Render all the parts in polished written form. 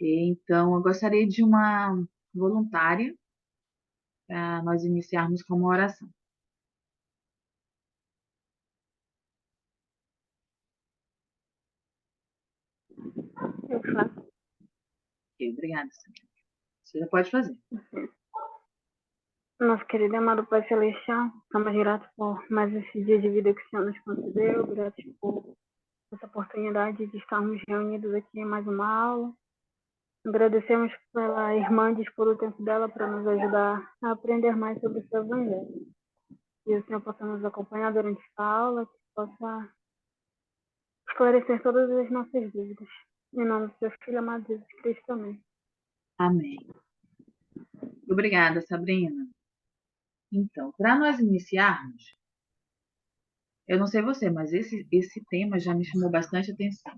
Então, eu gostaria de uma voluntária para nós iniciarmos com uma oração. Eu faço. Ok, obrigada, Sabrina. Você já pode fazer. Nosso querido e amado Pai Celestial, estamos gratos por mais esse dia de vida que o Senhor nos concedeu, gratos por essa oportunidade de estarmos reunidos aqui em mais uma aula. Agradecemos pela irmã dispor o tempo dela para nos ajudar a aprender mais sobre o seu Evangelho. E o Senhor possa nos acompanhar durante esta aula, que possa esclarecer todas as nossas dúvidas. Em nome do seu Filho amado Jesus Cristo, amém. Amém. Obrigada, Sabrina. Então, para nós iniciarmos, eu não sei você, mas esse tema já me chamou bastante atenção.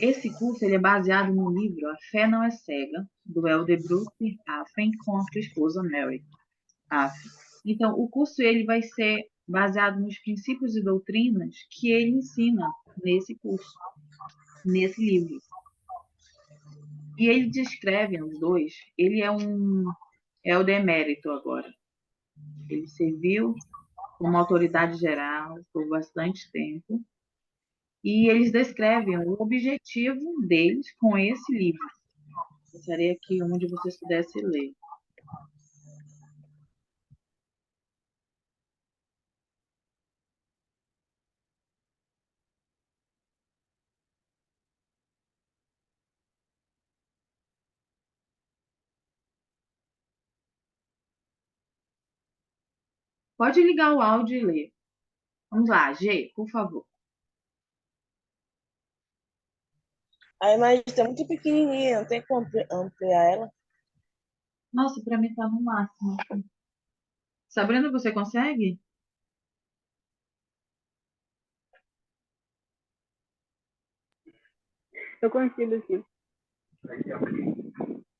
Esse curso ele é baseado no livro A Fé Não é Cega, do Elder Bruce Hafen, com a sua esposa Mary Hafen. Então, o curso ele vai ser baseado nos princípios e doutrinas que ele ensina nesse curso, nesse livro. E ele descreve os dois, ele é um elder emérito agora. Ele serviu como autoridade geral por bastante tempo. E eles descrevem o objetivo deles com esse livro. Gostaria que um de vocês pudesse ler. Pode ligar o áudio e ler. Vamos lá, G, por favor. A imagem está muito pequenininha, não tem como ampliar ela. Nossa, para mim tá no máximo. Sabrina, você consegue? Eu consigo, sim.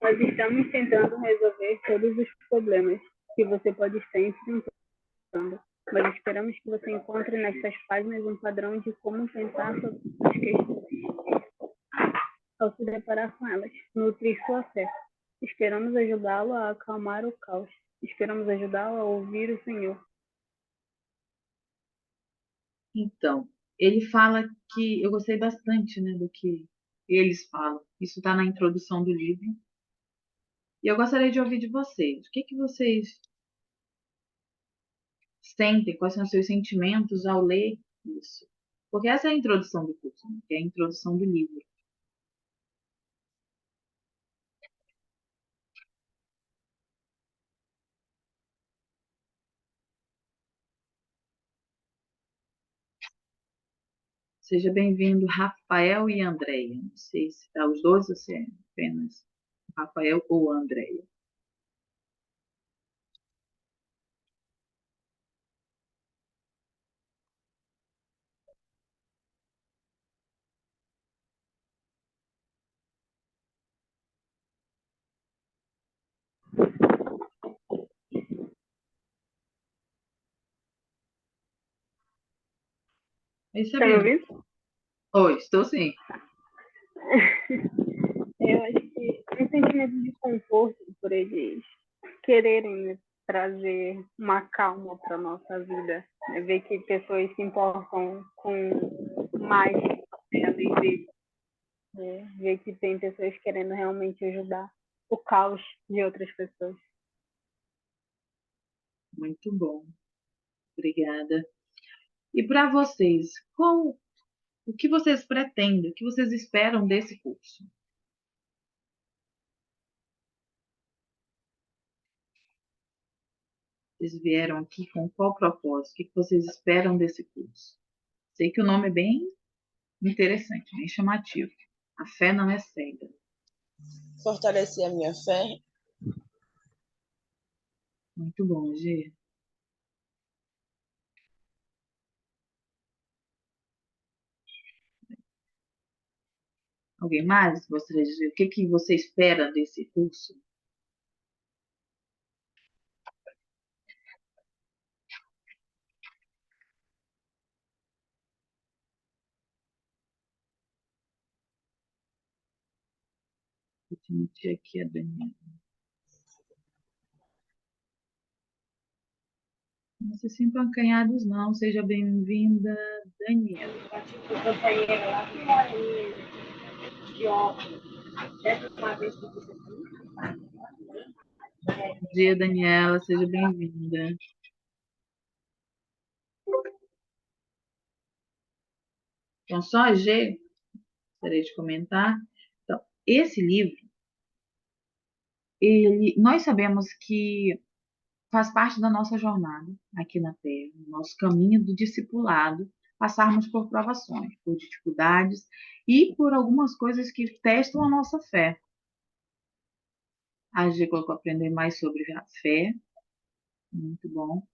Nós estamos tentando resolver todos os problemas que você pode estar enfrentando, mas esperamos que você encontre nessas páginas um padrão de como pensar sobre as questões ao se deparar com elas, nutrir sua fé. Esperamos ajudá-lo a acalmar o caos. Esperamos ajudá-lo a ouvir o Senhor. Então, ele fala que eu gostei bastante, né, do que eles falam. Isso está na introdução do livro. E eu gostaria de ouvir de vocês. O que que vocês sentem? Quais são os seus sentimentos ao ler isso? Porque essa é a introdução do curso, né, que é a introdução do livro. Seja bem-vindo, Rafael e Andréia. Não sei se está os dois ou se é apenas Rafael ou Andréia. Oi, Está me Sabrina. ouvindo? Oi, estou sim. Eu acho que um sentimento de conforto por eles quererem, né, trazer uma calma para a nossa vida. Né? Ver que pessoas se importam com mais, né, além deles. Né? Ver que tem pessoas querendo realmente ajudar o caos de outras pessoas. Muito bom. Obrigada. E para vocês, o que vocês pretendem, o que vocês esperam desse curso? Vocês vieram aqui com qual propósito? O que vocês esperam desse curso? Sei que o nome é bem interessante, bem chamativo. A fé não é cega. Fortalecer a minha fé. Muito bom, Gê. Alguém mais gostaria de dizer o que que você espera desse curso? admitir aqui a Daniela. Não se sintam acanhados, não. Seja bem-vinda, Daniela. Bom dia, Daniela. Seja bem-vinda. Então, só a G, gostaria de comentar. Então, esse livro, nós sabemos que faz parte da nossa jornada aqui na Terra, no nosso caminho do discipulado, passarmos por provações, por dificuldades e por algumas coisas que testam a nossa fé. A G colocou aprender mais sobre a fé, muito bom.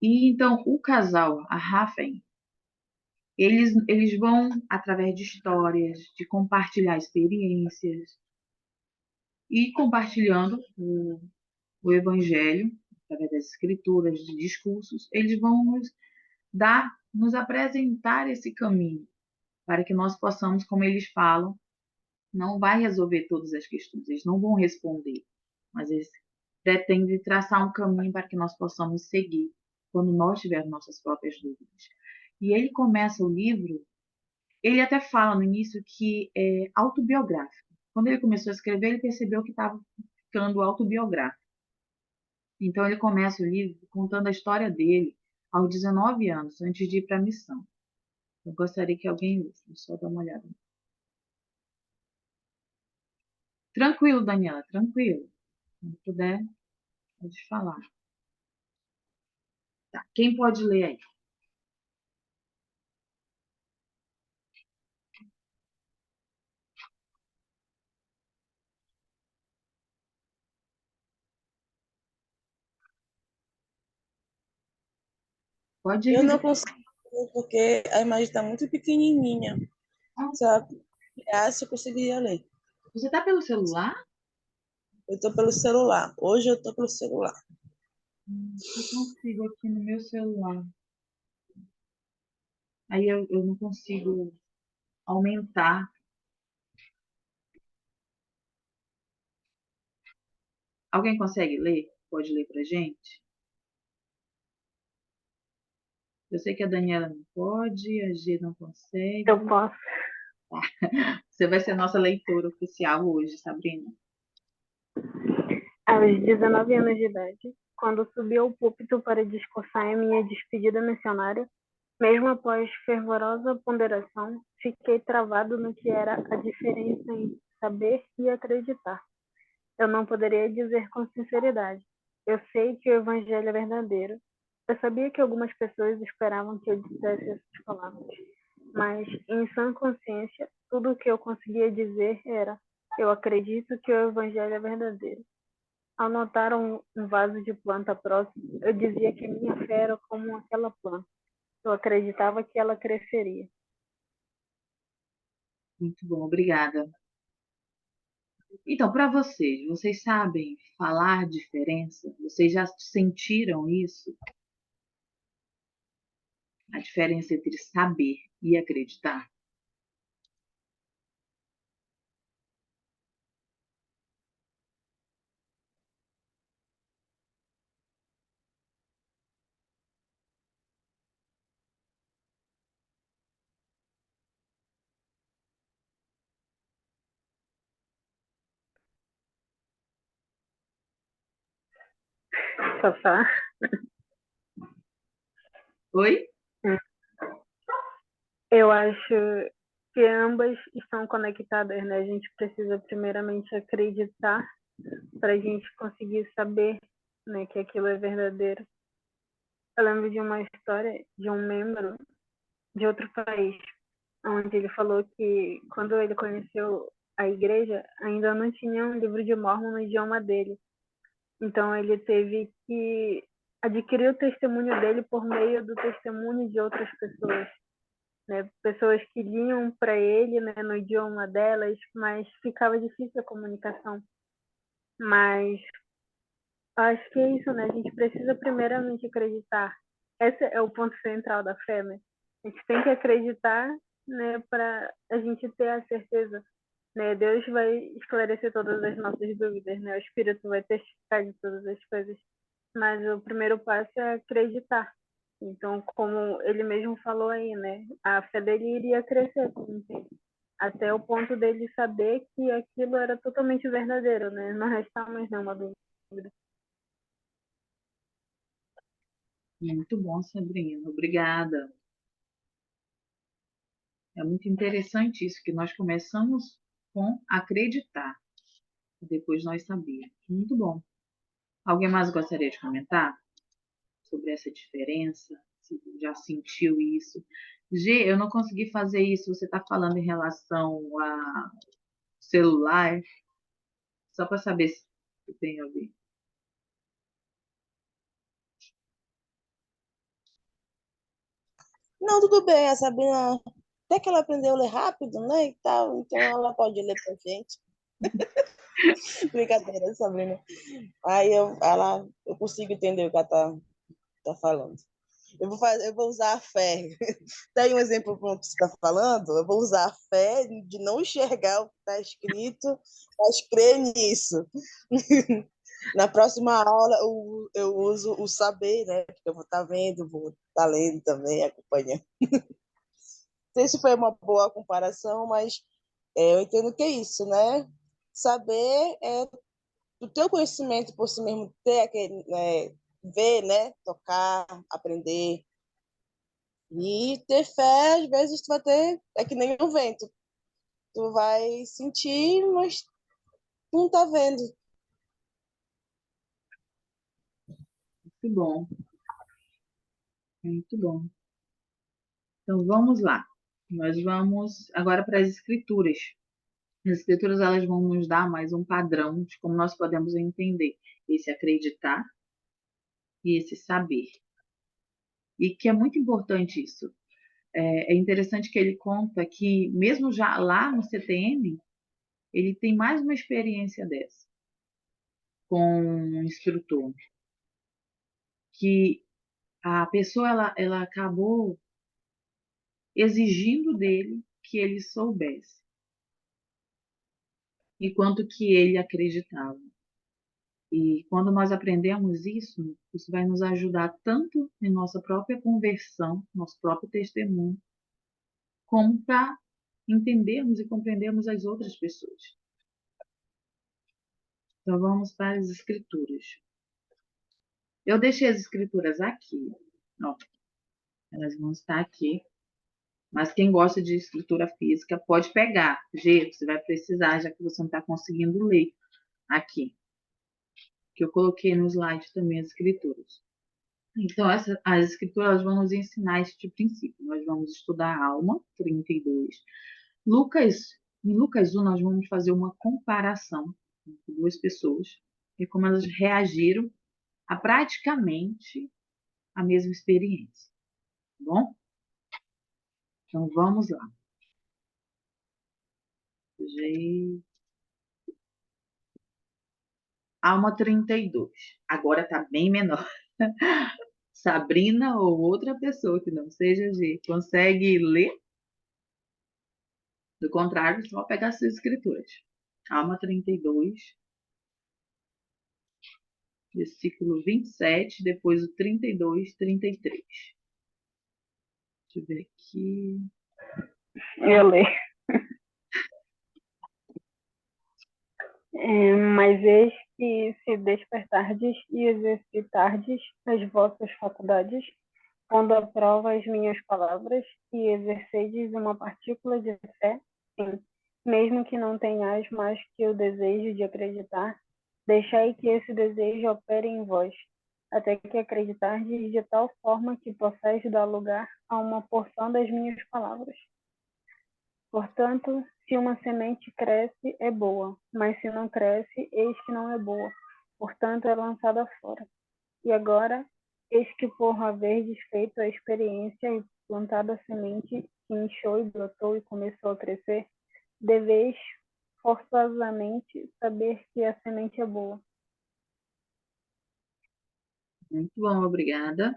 E então o casal, a Rafael, eles vão, através de histórias, de compartilhar experiências e compartilhando o Evangelho, através das escrituras, de discursos, eles vão nos apresentar esse caminho, para que nós possamos, como eles falam, não vai resolver todas as questões, eles não vão responder, mas eles pretendem traçar um caminho para que nós possamos seguir, quando nós tivermos nossas próprias dúvidas. E ele começa o livro, ele até fala no início que é autobiográfico. Quando ele começou a escrever, ele percebeu que estava ficando autobiográfico. Então ele começa o livro contando a história dele aos 19 anos, antes de ir para a missão. Eu gostaria que alguém lesse, só dar uma olhada. Tranquilo, Daniela, tranquilo. Se puder, pode falar. Tá. Quem pode ler aí? Pode Eu ir. não consigo, porque a imagem está muito pequenininha. Se ela criasse, eu conseguiria ler. Você está pelo celular? Eu estou pelo celular. Hoje eu estou pelo celular. Eu consigo aqui no meu celular. Aí eu não consigo aumentar. Alguém consegue ler? Pode ler para gente? Eu sei que a Daniela não pode, a G não consegue. Eu posso. Você vai ser a nossa leitora oficial hoje, Sabrina. Aos 19 anos de idade, quando subi ao púlpito para discursar em minha despedida missionária, mesmo após fervorosa ponderação, fiquei travado no que era a diferença entre saber e acreditar. Eu não poderia dizer com sinceridade: eu sei que o evangelho é verdadeiro. Eu sabia que algumas pessoas esperavam que eu dissesse essas palavras, mas, em sã consciência, tudo o que eu conseguia dizer era: eu acredito que o evangelho é verdadeiro. Ao notar um vaso de planta próximo, eu dizia que a minha fé era como aquela planta. Eu acreditava que ela cresceria. Muito bom, obrigada. Então, para vocês sabem falar diferença? Vocês já sentiram isso? A diferença entre saber e acreditar? Sofá. Oi? Eu acho que ambas estão conectadas, né? A gente precisa primeiramente acreditar para a gente conseguir saber, né, que aquilo é verdadeiro. Eu lembro de uma história de um membro de outro país, onde ele falou que quando ele conheceu a igreja, ainda não tinha um livro de Mórmon no idioma dele. Então ele teve que adquirir o testemunho dele por meio do testemunho de outras pessoas, né? Pessoas que liam para ele, né, no idioma delas, mas ficava difícil a comunicação. Mas acho que é isso, né? A gente precisa primeiramente acreditar. Esse é o ponto central da fé, né? A gente tem que acreditar né, para a gente ter a certeza, né? Deus vai esclarecer todas as nossas dúvidas, né? O Espírito vai testificar de todas as coisas, mas o primeiro passo é acreditar. Então, como ele mesmo falou aí, né? A fé dele iria crescer com o tempo, até o ponto dele saber que aquilo era totalmente verdadeiro, né? Não restava mais nenhuma dúvida. Muito bom, Sabrina. Obrigada. É muito interessante isso, que nós começamos com acreditar, e depois nós sabermos. Muito bom. Alguém mais gostaria de comentar sobre essa diferença? Se já sentiu isso? G, eu não consegui fazer isso. Você está falando em relação a celular, só para saber se tem a ver. Não, tudo bem, a Sabrina, até que ela aprendeu a ler rápido, né, e tal, então ela pode ler pra gente. Brincadeira, Sabrina. Aí eu consigo entender o que ela tá falando. Eu vou usar a fé. Tem um exemplo pronto que você está falando? Eu vou usar a fé de não enxergar o que está escrito, mas crer nisso. Na próxima aula eu uso o saber, né? Porque eu vou estar vendo, vou estar lendo também, acompanhando. Não sei se foi uma boa comparação, mas eu entendo que é isso, né? Saber é o teu conhecimento por si mesmo, ter aquele, ver, né? Tocar, aprender. E ter fé, às vezes, tu vai ter, é que nem o vento. Tu vai sentir, mas tu não tá vendo. Muito bom, muito bom. Então vamos lá. Nós vamos agora para as escrituras. As escrituras elas vão nos dar mais um padrão de como nós podemos entender esse acreditar e esse saber. E que é muito importante isso. É interessante que ele conta que, mesmo já lá no CTM, ele tem mais uma experiência dessa com um instrutor, que a pessoa ela acabou exigindo dele que ele soubesse, enquanto que ele acreditava. E quando nós aprendemos isso, isso vai nos ajudar tanto em nossa própria conversão, nosso próprio testemunho, como para entendermos e compreendermos as outras pessoas. Então vamos para as escrituras. Eu deixei as escrituras aqui, ó, elas vão estar aqui, mas quem gosta de escritura física pode pegar. G, você vai precisar, já que você não está conseguindo ler aqui, que eu coloquei no slide também as escrituras. Então, as escrituras vão nos ensinar este princípio. Nós vamos estudar a alma, 32. Em Lucas 1, nós vamos fazer uma comparação entre duas pessoas e como elas reagiram a praticamente a mesma experiência. Tá bom? Então, vamos lá. Alma 32. Agora está bem menor. Sabrina ou outra pessoa que não seja G, consegue ler? Do contrário, só pegar suas escrituras. Alma 32, versículo 27, depois o 32, 33. Deixa eu ver aqui. Eu leio. Mas eis que se despertardes e exercitardes as vossas faculdades, pondo à prova as minhas palavras, e exercedes uma partícula de fé, sim, mesmo que não tenhais mais que o desejo de acreditar, deixai que esse desejo opere em vós, até que acreditardes de tal forma que possais dar lugar a uma porção das minhas palavras. Portanto, se uma semente cresce, é boa, mas se não cresce, eis que não é boa, portanto é lançada fora. E agora, eis que por haverdes feito a experiência e plantado a semente, que inchou e brotou e começou a crescer, deveis forçosamente saber que a semente é boa. Muito bom, obrigada.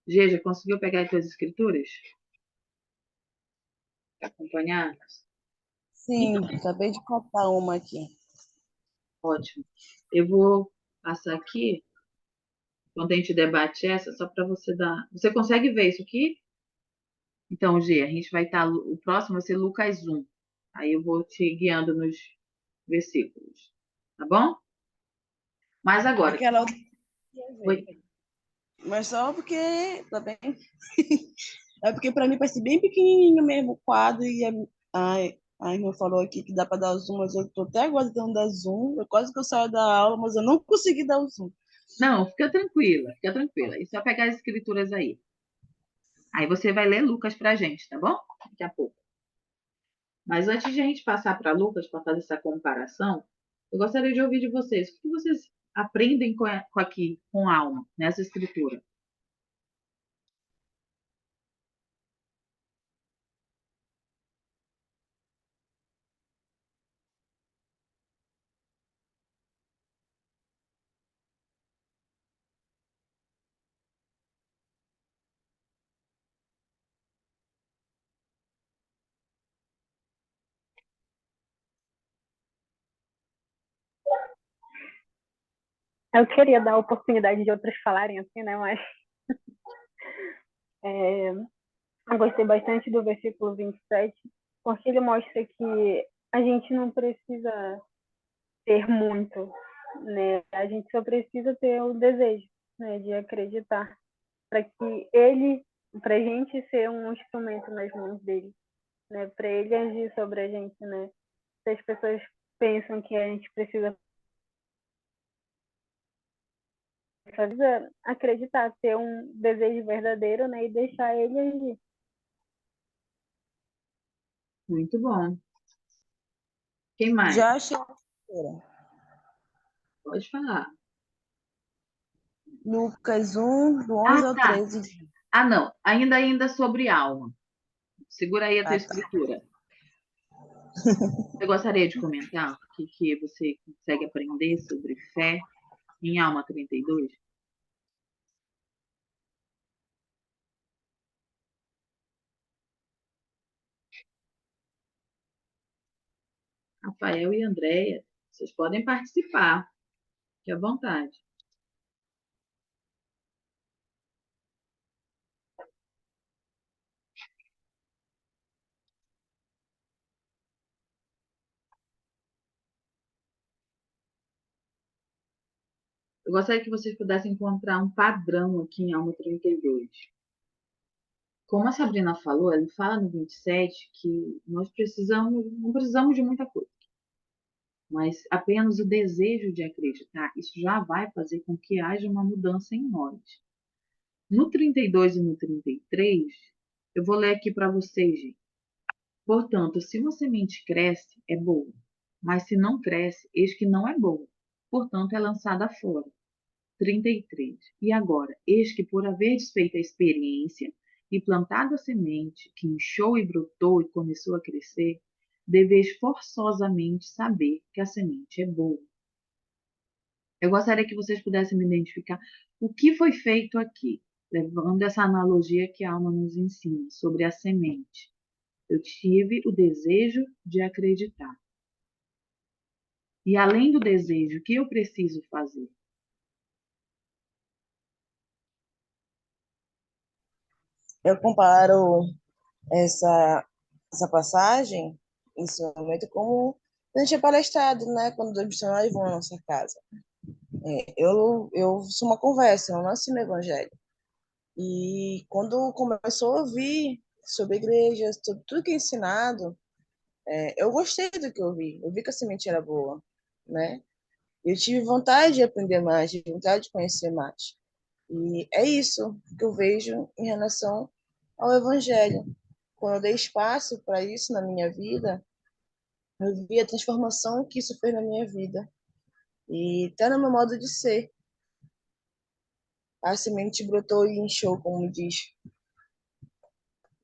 G, já conseguiu pegar as suas escrituras? acompanhar? Sim, Então, acabei de contar uma aqui. ótimo. Eu vou passar aqui, quando a gente debate essa, só para você dar. Você consegue ver isso aqui? Então, G, a gente vai estar. O próximo vai ser Lucas 1. Aí eu vou te guiando nos versículos. Tá bom? Mas agora. Aquela outra eu ia ver. Oi. Mas só porque também. É porque para mim parece bem pequenininho mesmo o quadro e a irmã falou aqui que dá para dar o zoom, mas eu tô até agora tentando dar zoom. Eu quase que eu saio da aula, mas eu não consegui dar o zoom. Não, fica tranquila, fica tranquila. É só pegar as escrituras aí. Aí você vai ler Lucas pra gente, tá bom? Daqui a pouco. Mas antes de a gente passar para Lucas para fazer essa comparação, eu gostaria de ouvir de vocês. O que vocês aprendem com aqui, com alma, nessa escritura? Eu queria dar a oportunidade de outras falarem assim, né? Mas é, eu gostei bastante do versículo 27, porque ele mostra que a gente não precisa ter muito, né? A gente só precisa ter o desejo, né, de acreditar, para que ele, para a gente ser um instrumento nas mãos dele, né? Para ele agir sobre a gente, né? Se as pessoas pensam que a gente precisa acreditar, ter um desejo verdadeiro, né? E deixar ele agir. Muito bom. Quem mais? Já achei a terceira. Pode falar. Lucas 1, do Ah, 11 ao tá. 13. Ah, não. Ainda sobre alma. Segura aí a tua Ah, tá. escritura. Você gostaria de comentar o que você consegue aprender sobre fé em Alma 32? Rafael e Andréia, vocês podem participar, fique à vontade. Eu gostaria que vocês pudessem encontrar um padrão aqui em Alma 32. Como a Sabrina falou, ela fala no 27 que nós não precisamos de muita coisa, mas apenas o desejo de acreditar, isso já vai fazer com que haja uma mudança em nós. No 32 e no 33, eu vou ler aqui para vocês, gente. Portanto, se uma semente cresce, é boa, mas se não cresce, eis que não é boa, portanto é lançada fora. 33. E agora, eis que por haver desfeito a experiência e plantado a semente, que inchou e brotou e começou a crescer, deveis forçosamente saber que a semente é boa. Eu gostaria que vocês pudessem me identificar o que foi feito aqui, levando essa analogia que a alma nos ensina sobre a semente. Eu tive o desejo de acreditar. E além do desejo, o que eu preciso fazer? Eu comparo essa passagem, esse momento, como a gente é palestrado, né? Quando os missionários vão à nossa casa. Eu sou uma conversa, eu não nasci no Evangelho. E quando começou a ouvir sobre a igreja, sobre tudo que é ensinado, eu gostei do que eu vi. Eu vi que a semente era boa, né? Eu tive vontade de aprender mais, tive vontade de conhecer mais. E é isso que eu vejo em relação ao Evangelho. Quando eu dei espaço para isso na minha vida, eu vi a transformação que isso fez na minha vida. E até no meu modo de ser. A semente brotou e inchou, como diz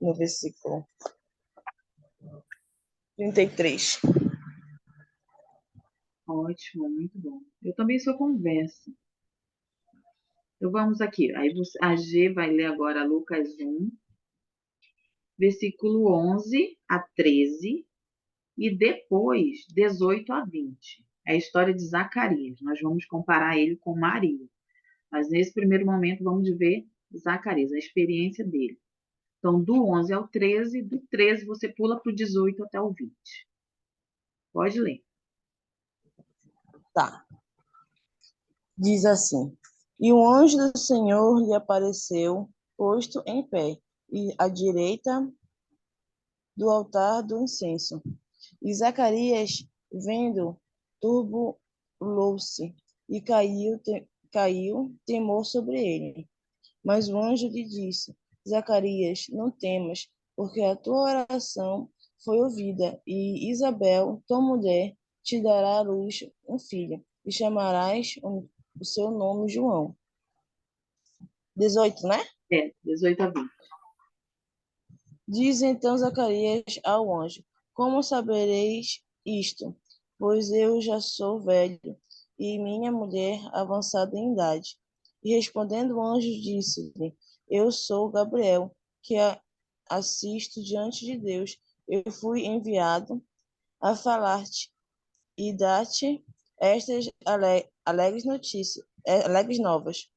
no versículo 33. Ótimo, muito bom. Eu também sou conversa. Então vamos aqui. Aí a G vai ler agora Lucas 1, versículo 11 a 13 e depois 18 a 20. É a história de Zacarias. Nós vamos comparar ele com Maria. Mas nesse primeiro momento vamos ver Zacarias, a experiência dele. Então, do 11 ao 13, do 13 você pula para o 18 até o 20. Pode ler. Tá. Diz assim: E o anjo do Senhor lhe apareceu, posto em pé, e à direita do altar do incenso. E Zacarias, vendo, turbulou-se e caiu temor sobre ele. Mas o anjo lhe disse: Zacarias, não temas, porque a tua oração foi ouvida, e Isabel, tua mulher, te dará à luz um filho, e chamarás o seu nome João. 18, né? 18 a 20. Diz então Zacarias ao anjo: Como sabereis isto? Pois eu já sou velho, e minha mulher avançada em idade. E respondendo o anjo, disse-lhe: Eu sou Gabriel, que assisto diante de Deus. Eu fui enviado a falar-te e dar-te estas alegres notícias, alegres novas.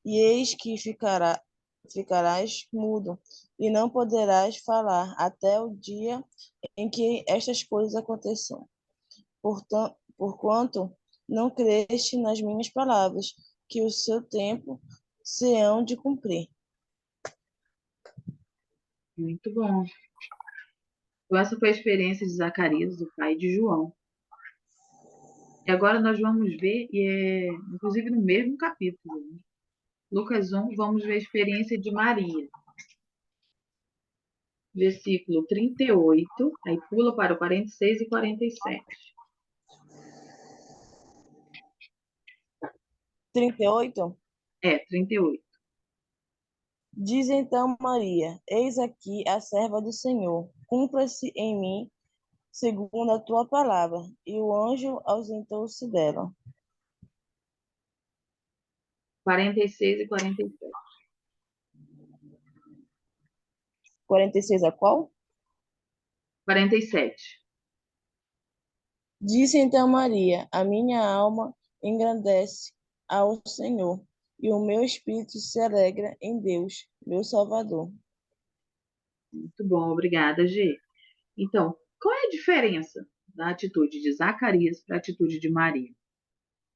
E eis que ficarás mudo, e não poderás falar até o dia em que estas coisas aconteçam. Porquanto não creste nas minhas palavras, que o seu tempo se hão de cumprir. Muito bom. Então, essa foi a experiência de Zacarias, o pai de João. E agora nós vamos ver, inclusive no mesmo capítulo, né? Lucas 1, vamos ver a experiência de Maria. Versículo 38, aí pula para o 46 e 47. 38. 38. Diz então Maria: Eis aqui a serva do Senhor, cumpra-se em mim segundo a tua palavra. E o anjo ausentou-se dela. 46 e 47. 46 a qual? 47. Disse então Maria: A minha alma engrandece ao Senhor, e o meu espírito se alegra em Deus, meu Salvador. Muito bom, obrigada, G. Então, qual é a diferença da atitude de Zacarias para a atitude de Maria?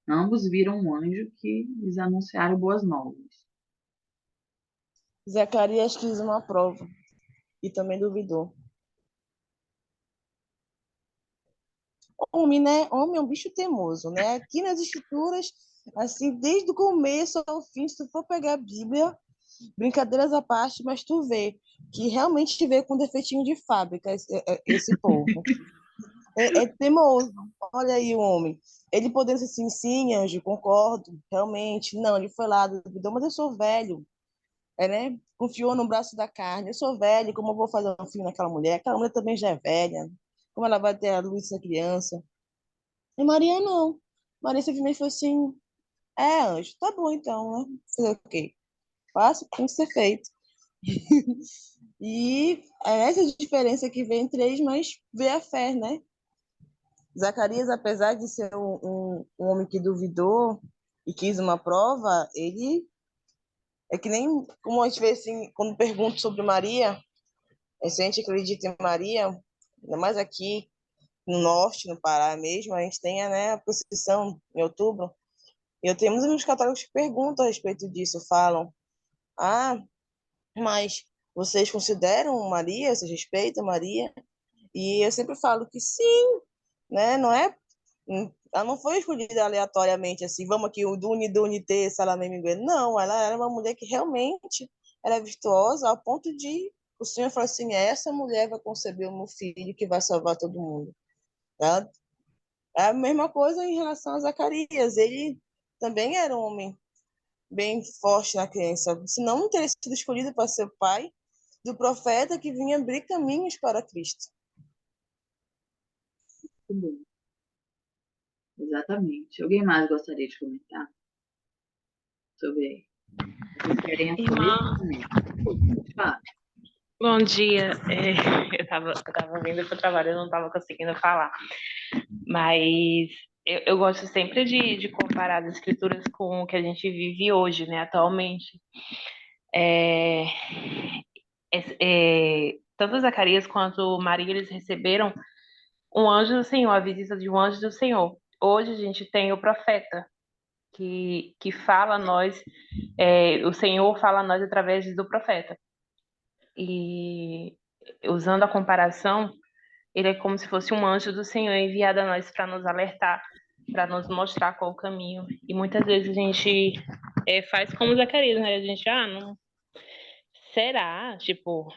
Ambos viram um anjo que lhes anunciaram boas novas. Zacarias quis uma prova e também duvidou. Homem, né? Homem é um bicho teimoso, né? Aqui nas escrituras, assim, desde o começo ao fim, se tu for pegar a Bíblia, brincadeiras à parte, mas tu vê que realmente veio com defeitinho de fábrica esse povo. É teimoso. Olha aí o homem. Ele podendo ser assim, sim, anjo, concordo, realmente. Não, ele foi lá, duvidou, mas eu sou velho. Né? Confiou no braço da carne. Eu sou velho, como eu vou fazer um filho naquela mulher? Aquela mulher também já é velha. Como ela vai ter a luz dessa criança? E Maria não. Maria simplesmente foi assim: anjo, tá bom então, né? Fazer o quê? Faço, tem que ser feito. E é essa diferença que vem entre eles, mas vê a fé, né? Zacarias, apesar de ser um homem que duvidou e quis uma prova, ele é que nem como a gente vê assim, quando pergunto sobre Maria, se a gente acredita em Maria, ainda mais aqui no norte, no Pará mesmo, a gente tem, né, a procissão em outubro, e eu tenho muitos católicos que perguntam a respeito disso, falam: ah, mas vocês consideram Maria, vocês respeitam Maria? E eu sempre falo que sim, né? Não é, ela não foi escolhida aleatoriamente assim, vamos aqui, o Duni Duni T, Salamé Minguê. Não, ela era uma mulher que realmente era virtuosa ao ponto de o Senhor falou assim: essa mulher vai conceber o meu filho que vai salvar todo mundo. Ela, é a mesma coisa em relação a Zacarias. Ele também era um homem bem forte na crença, senão não teria sido escolhido para ser pai do profeta que vinha abrir caminhos para Cristo. Muito bom. Exatamente. Alguém mais gostaria de comentar sobre a diferença Irmã, nesse momento? Pode falar. Bom dia. Eu tava vindo para o trabalho, eu não estava conseguindo falar. Mas eu gosto sempre de comparar as escrituras com o que a gente vive hoje, né, atualmente. É, tanto Zacarias quanto Maria, eles receberam um anjo do Senhor, a visita de um anjo do Senhor. Hoje a gente tem o profeta, que fala a nós, o Senhor fala a nós através do profeta. E usando a comparação, ele é como se fosse um anjo do Senhor enviado a nós para nos alertar, para nos mostrar qual o caminho. E muitas vezes a gente faz como Zacarias, né? A gente, não, será? Tipo,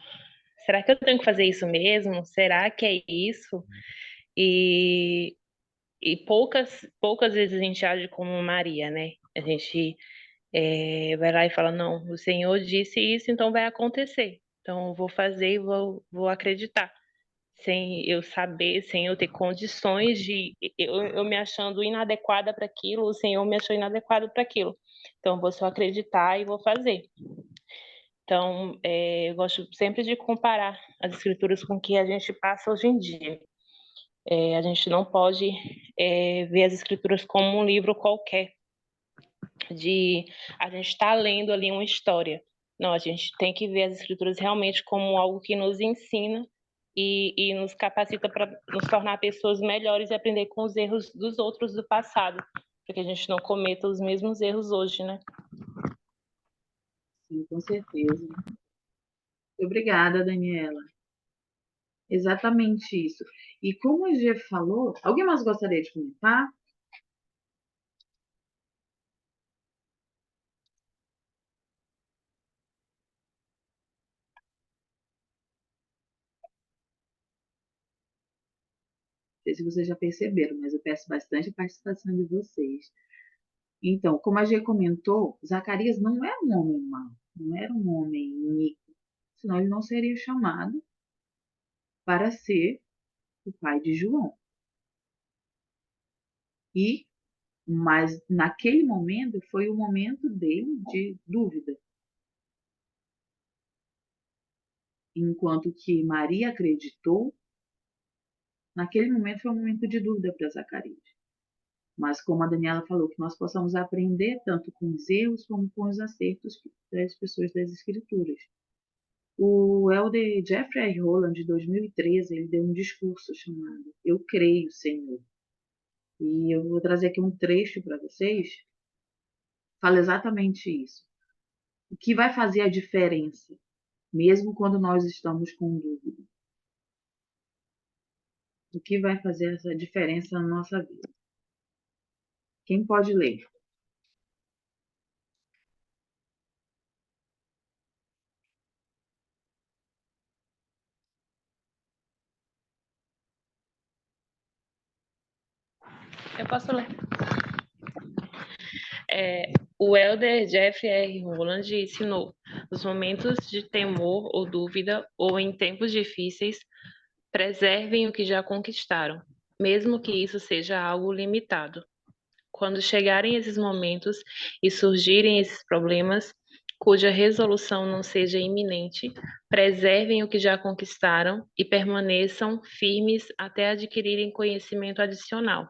será que eu tenho que fazer isso mesmo? Será que é isso? E, e poucas vezes a gente age como Maria, né? A gente vai lá e fala, não, o Senhor disse isso, então vai acontecer. Então eu vou fazer e vou acreditar. Sem eu saber, sem eu ter condições de eu me achando inadequada para aquilo, o Senhor me achou inadequada para aquilo. Então eu vou só acreditar e vou fazer. Então, eu gosto sempre de comparar as escrituras com o que a gente passa hoje em dia. A gente não pode ver as escrituras como um livro qualquer, de a gente estar lendo ali uma história. Não, a gente tem que ver as escrituras realmente como algo que nos ensina e nos capacita para nos tornar pessoas melhores e aprender com os erros dos outros do passado, para que a gente não cometa os mesmos erros hoje, né? Sim, com certeza. Obrigada, Daniela. Exatamente isso. E como o G falou, alguém mais gostaria de comentar? Não sei se vocês já perceberam, mas eu peço bastante participação de vocês. Então, como a G comentou, Zacarias não era um homem mau, não era um homem iníquo, senão ele não seria chamado para ser o pai de João. Mas naquele momento foi o momento dele de dúvida. Enquanto que Maria acreditou, naquele momento foi um momento de dúvida para Zacarias. Mas como a Daniela falou, que nós possamos aprender tanto com os erros como com os acertos das pessoas das Escrituras. O elder Jeffrey R. Holland, de 2013, ele deu um discurso chamado Eu Creio, Senhor. E eu vou trazer aqui um trecho para vocês. Fala exatamente isso. O que vai fazer a diferença, mesmo quando nós estamos com dúvida? O que vai fazer essa diferença na nossa vida? Quem pode ler? Eu posso ler. O elder Jeffrey R. Holland ensinou: nos momentos de temor ou dúvida, ou em tempos difíceis, preservem o que já conquistaram, mesmo que isso seja algo limitado. Quando chegarem esses momentos e surgirem esses problemas, cuja resolução não seja iminente, preservem o que já conquistaram e permaneçam firmes até adquirirem conhecimento adicional.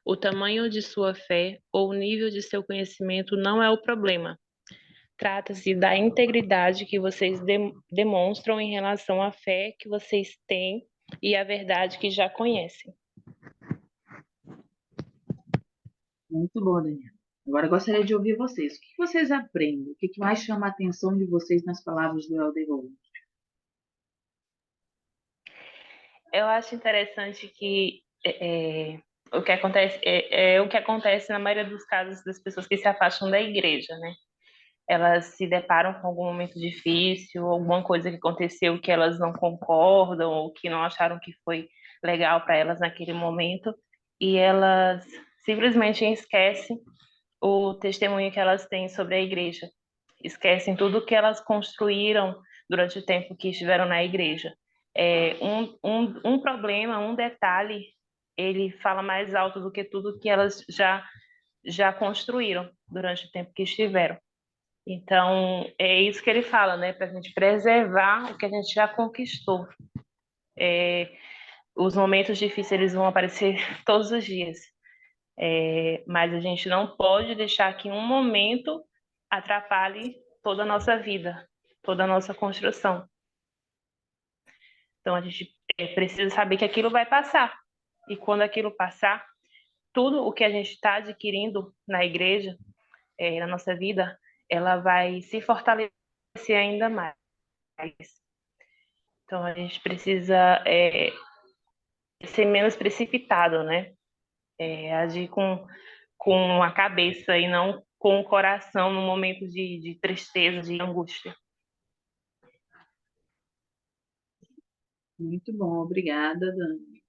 O tamanho de sua fé ou o nível de seu conhecimento não é o problema. Trata-se da integridade que vocês demonstram em relação à fé que vocês têm e à verdade que já conhecem. Muito bom, Daniela. Agora eu gostaria de ouvir vocês. O que vocês aprendem? O que mais chama a atenção de vocês nas palavras do elder Holland? Eu acho interessante que o que acontece é o que acontece na maioria dos casos das pessoas que se afastam da igreja, né? Elas se deparam com algum momento difícil, alguma coisa que aconteceu que elas não concordam ou que não acharam que foi legal para elas naquele momento, e elas simplesmente esquecem o testemunho que elas têm sobre a igreja, esquecem tudo que elas construíram durante o tempo que estiveram na igreja. Um problema, um detalhe, ele fala mais alto do que tudo que elas já construíram durante o tempo que estiveram. Então, é isso que ele fala, né? Para a gente preservar o que a gente já conquistou. Os momentos difíceis eles vão aparecer todos os dias, mas a gente não pode deixar que um momento atrapalhe toda a nossa vida, toda a nossa construção. Então, a gente precisa saber que aquilo vai passar. E quando aquilo passar, tudo o que a gente está adquirindo na igreja, na nossa vida, ela vai se fortalecer ainda mais. Então, a gente precisa ser menos precipitado, né? Agir com a cabeça e não com o coração no momento de tristeza, de angústia. Muito bom, obrigada, Dani.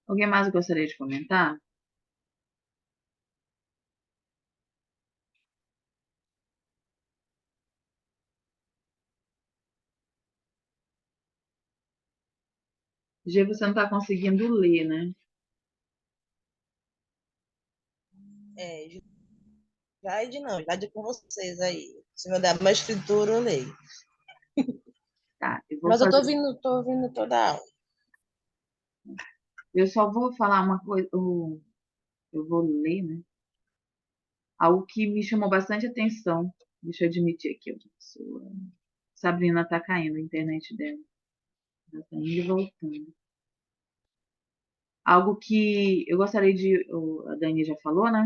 Alguém mais gostaria de comentar? G, você não está conseguindo ler, né? Já de com vocês aí. Se me der uma escritura, eu leio. Tá, Mas eu tô ouvindo toda a aula. Eu só vou falar uma coisa, eu vou ler, né? Algo que me chamou bastante atenção. Deixa eu admitir aqui, Sabrina tá caindo a internet dela. Ela tá indo e voltando. Algo que eu gostaria a Dani já falou, né?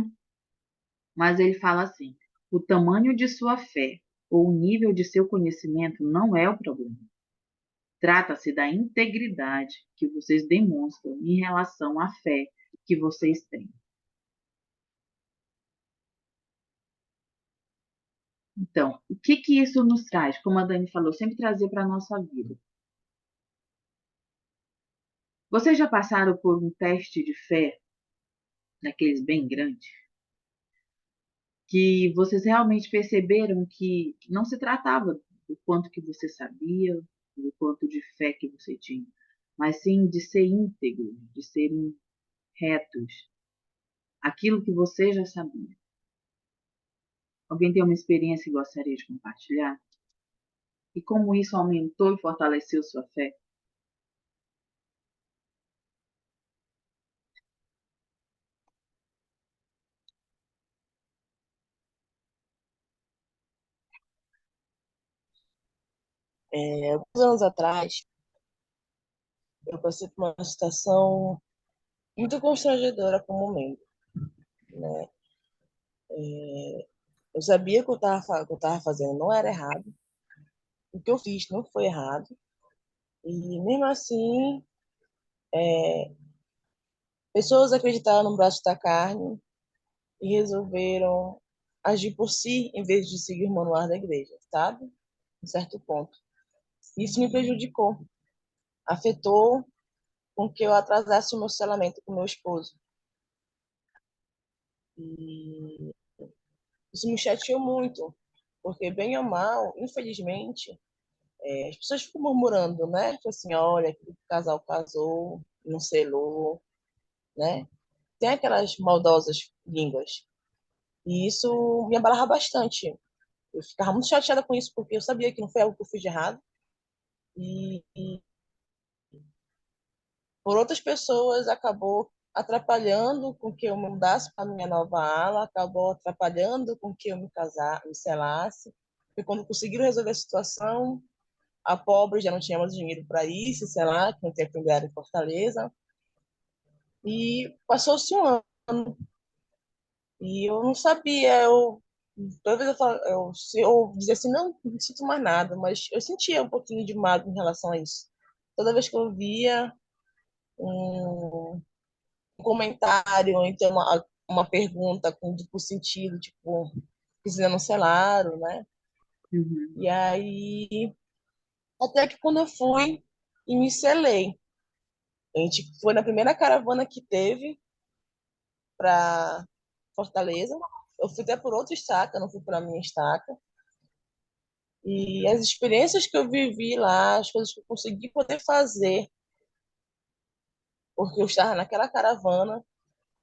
Mas ele fala assim: o tamanho de sua fé ou o nível de seu conhecimento não é o problema. Trata-se da integridade que vocês demonstram em relação à fé que vocês têm. Então, o que que isso nos traz? Como a Dani falou, sempre trazer para a nossa vida. Vocês já passaram por um teste de fé, daqueles bem grandes, que vocês realmente perceberam que não se tratava do quanto que você sabia, do quanto de fé que você tinha, mas sim de ser íntegro, de serem retos, aquilo que você já sabia. Alguém tem uma experiência que gostaria de compartilhar? E como isso aumentou e fortaleceu sua fé? Alguns anos atrás, eu passei por uma situação muito constrangedora como membro, né? Eu sabia que que eu estava fazendo não era errado, o que eu fiz não foi errado, e mesmo assim, pessoas acreditaram no braço da carne e resolveram agir por si em vez de seguir o manual da igreja, sabe? Em certo ponto. Isso me prejudicou, afetou com que eu atrasasse o meu selamento com meu esposo. E isso me chateou muito, porque bem ou mal, infelizmente, as pessoas ficam murmurando, né? Tipo assim, olha, que o casal casou, não selou, né? Tem aquelas maldosas línguas. E isso me abalava bastante. Eu ficava muito chateada com isso, porque eu sabia que não foi algo que eu fiz de errado. E por outras pessoas acabou atrapalhando com que eu mudasse para a minha nova ala, acabou atrapalhando com que eu me selasse. E quando conseguiram resolver a situação, a pobre já não tinha mais dinheiro para isso, sei lá, que não tinha familiar em Fortaleza. E passou-se um ano. E eu não sabia, toda vez eu dizia assim, não sinto mais nada, mas eu sentia um pouquinho de mágoa em relação a isso. Toda vez que eu via um comentário, ou então uma pergunta com duplo sentido, tipo, precisando um celular, né? Uhum. E aí, até que quando eu fui e me selei, a gente foi na primeira caravana que teve para Fortaleza. Eu fui até por outra estaca, não fui para a minha estaca. E as experiências que eu vivi lá, as coisas que eu consegui poder fazer, porque eu estava naquela caravana,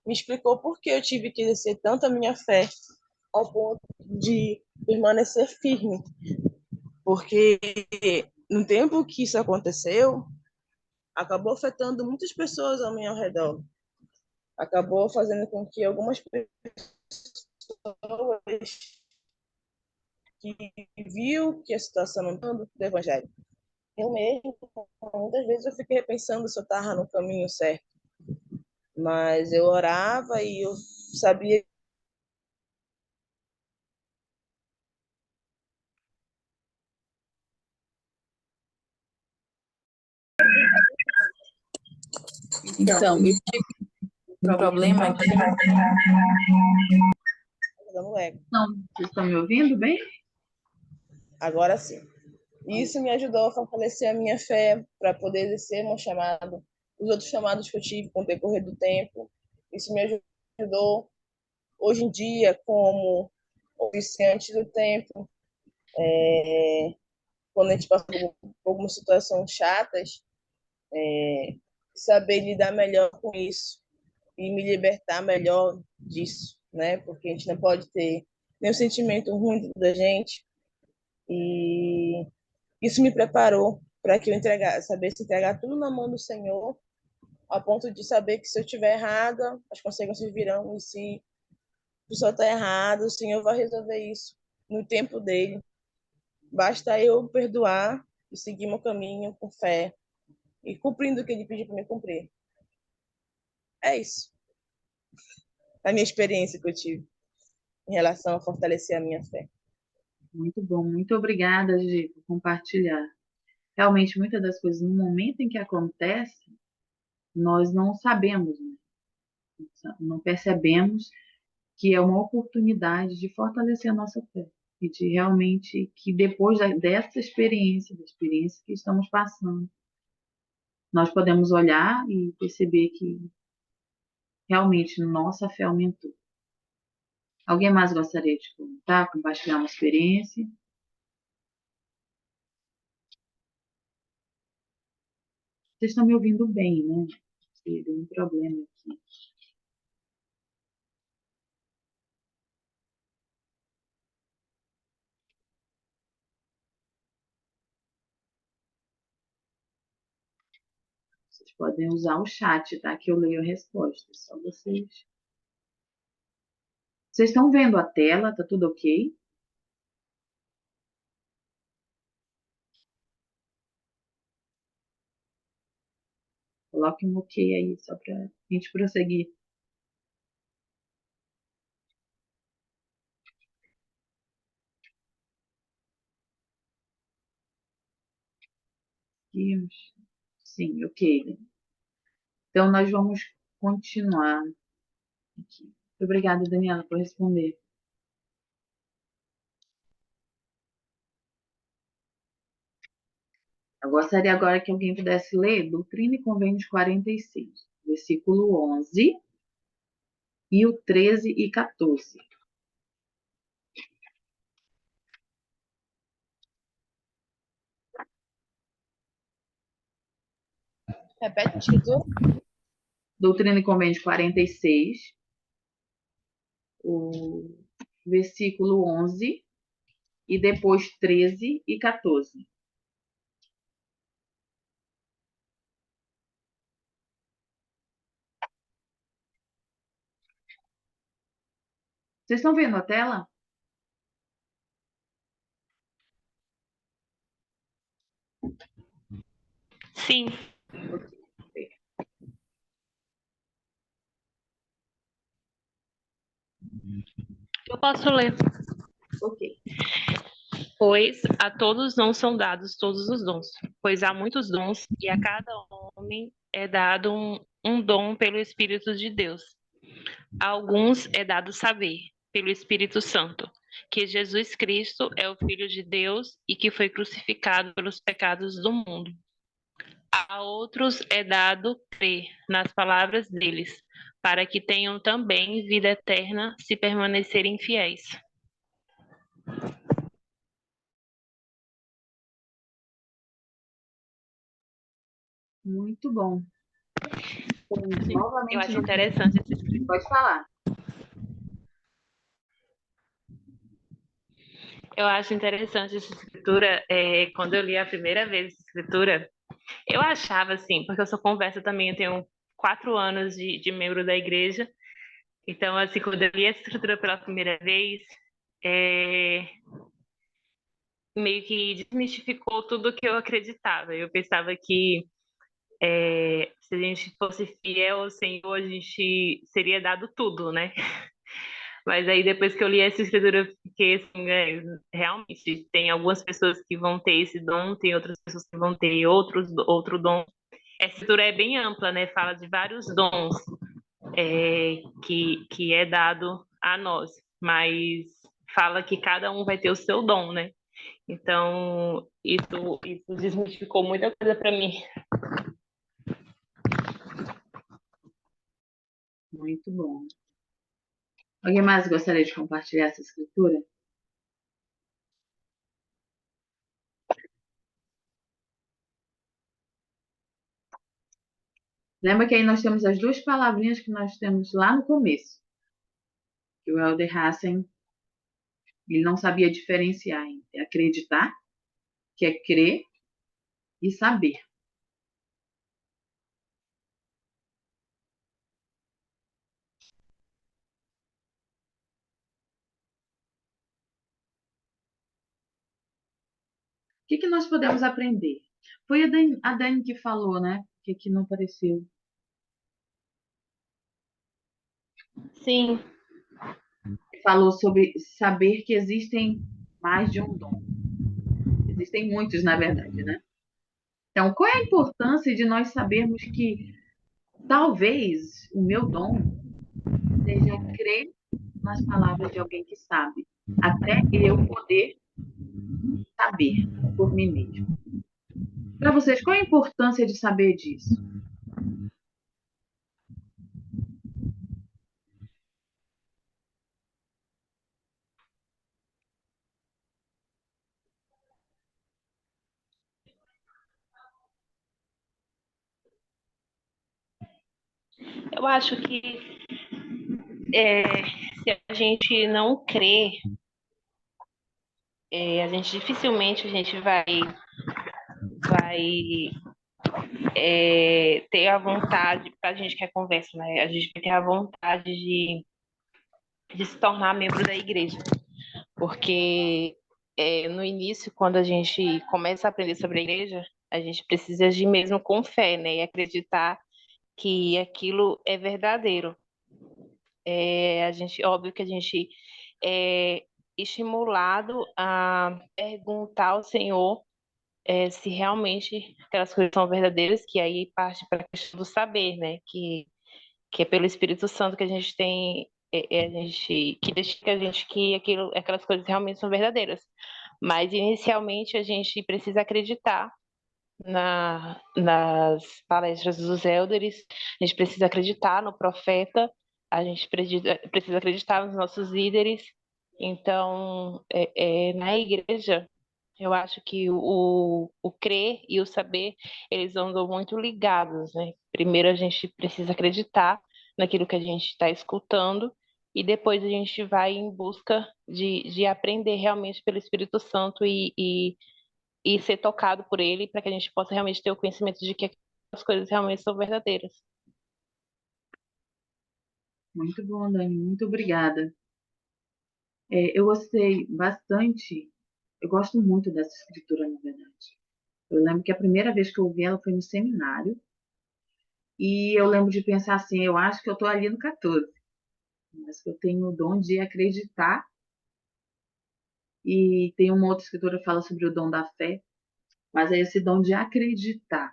me explicou por que eu tive que exercer tanto a minha fé ao ponto de permanecer firme. Porque no tempo que isso aconteceu, acabou afetando muitas pessoas ao meu redor. Acabou fazendo com que algumas pessoas que viu que a situação não estava do evangelho. Eu mesmo, muitas vezes eu fiquei repensando se eu estava no caminho certo. Mas eu orava e eu sabia. Então, eu tive um problema aqui. Não, vocês estão me ouvindo bem? Agora sim. Isso me ajudou a fortalecer a minha fé para poder exercer meu chamado, os outros chamados que eu tive com o decorrer do tempo. Isso me ajudou hoje em dia como oficiante do templo. Quando a gente passa por algumas situações chatas, saber lidar melhor com isso e me libertar melhor disso, né? Porque a gente não pode ter nenhum sentimento ruim da gente. E isso me preparou para que eu sabesse entregar tudo na mão do Senhor, a ponto de saber que se eu estiver errada, as consequências virão, e se o pessoal está errado, o Senhor vai resolver isso no tempo dele. Basta eu perdoar e seguir meu caminho com fé e cumprindo o que ele pediu para me cumprir. É isso. A minha experiência que eu tive em relação a fortalecer a minha fé. Muito bom, muito obrigada, Gi, por compartilhar. Realmente, muitas das coisas, no momento em que acontece, nós não sabemos, né? Não percebemos que é uma oportunidade de fortalecer a nossa fé e de realmente que depois dessa experiência, da experiência que estamos passando, nós podemos olhar e perceber que realmente nossa fé aumentou. Alguém mais gostaria de comentar, compartilhar uma experiência? Vocês estão me ouvindo bem, né? Deu um problema aqui. Vocês podem usar o chat, tá? Que eu leio a resposta. Só vocês. Vocês estão vendo a tela? Tá tudo ok? Coloque um ok aí, só para a gente prosseguir. Sim, ok. Então, nós vamos continuar aqui. Obrigada, Daniela, por responder. Eu gostaria agora que alguém pudesse ler Doutrina e Convênios 46, versículo 11 e o 13 e 14. Repete a escritura? Doutrina e Convênios 46, o versículo 11 e depois 13 e 14. Vocês estão vendo a tela? Sim. Ok. Eu posso ler. Ok. Pois a todos não são dados todos os dons, pois há muitos dons e a cada homem é dado um dom pelo Espírito de Deus. A alguns é dado saber, pelo Espírito Santo, que Jesus Cristo é o Filho de Deus e que foi crucificado pelos pecados do mundo. A outros é dado crer nas palavras deles, para que tenham também vida eterna se permanecerem fiéis. Muito bom. Estamos Eu novamente acho no quinto. interessante essa escritura. Pode falar. Eu acho interessante essa escritura. Quando eu li a primeira vez essa escritura, eu achava assim, porque eu sou conversa também, eu tenho 4 anos de membro da igreja. Então, assim, quando eu li essa escritura pela primeira vez, é, meio que desmistificou tudo que eu acreditava. Eu pensava que se a gente fosse fiel ao Senhor, a gente seria dado tudo, né? Mas aí depois que eu li essa escritura, eu fiquei assim, realmente, tem algumas pessoas que vão ter esse dom, tem outras pessoas que vão ter outro dom. Essa escritura é bem ampla, né? Fala de vários dons que é dado a nós, mas fala que cada um vai ter o seu dom, né? Então, isso desmistificou muita coisa para mim. Muito bom. Alguém mais gostaria de compartilhar essa escritura? Lembra que aí nós temos as duas palavrinhas que nós temos lá no começo. Que o Elder Hassen, ele não sabia diferenciar entre acreditar, que é crer, e saber. O que nós podemos aprender? Foi a Dani que falou, né? Que não apareceu. Sim, Falou sobre saber que existem mais de um dom. Existem muitos, na verdade, né? Então, qual é a importância de nós sabermos que talvez o meu dom seja crer nas palavras de alguém que sabe, até eu poder saber por mim mesmo. Para vocês, qual é a importância de saber disso? eu acho que se a gente não crê, a gente dificilmente a gente vai ter a vontade, para a gente que é conversa, né? A gente vai ter a vontade de se tornar membro da igreja. Porque no início, quando a gente começa a aprender sobre a igreja, a gente precisa agir mesmo com fé, né? E acreditar que aquilo é verdadeiro. Óbvio que a gente é estimulado a perguntar ao Senhor se realmente aquelas coisas são verdadeiras, que aí parte para a questão do saber, né? Que é pelo Espírito Santo que a gente tem, a gente, que deixa que a gente que aquelas coisas realmente são verdadeiras. Mas inicialmente a gente precisa acreditar nas palestras dos elders, a gente precisa acreditar no profeta, a gente precisa acreditar nos nossos líderes. Então, na igreja, eu acho que o crer e o saber, eles andam muito ligados, né? Primeiro a gente precisa acreditar naquilo que a gente está escutando, e depois a gente vai em busca de aprender realmente pelo Espírito Santo e ser tocado por ele, para que a gente possa realmente ter o conhecimento de que as coisas realmente são verdadeiras. Muito bom, Dani. Muito obrigada. Eu gostei bastante. Eu gosto muito dessa escritura, na verdade. Eu lembro que a primeira vez que eu ouvi ela foi no seminário. E eu lembro de pensar assim, eu acho que eu estou ali no 14, mas que eu tenho o dom de acreditar. E tem uma outra escritura que fala sobre o dom da fé, mas é esse dom de acreditar,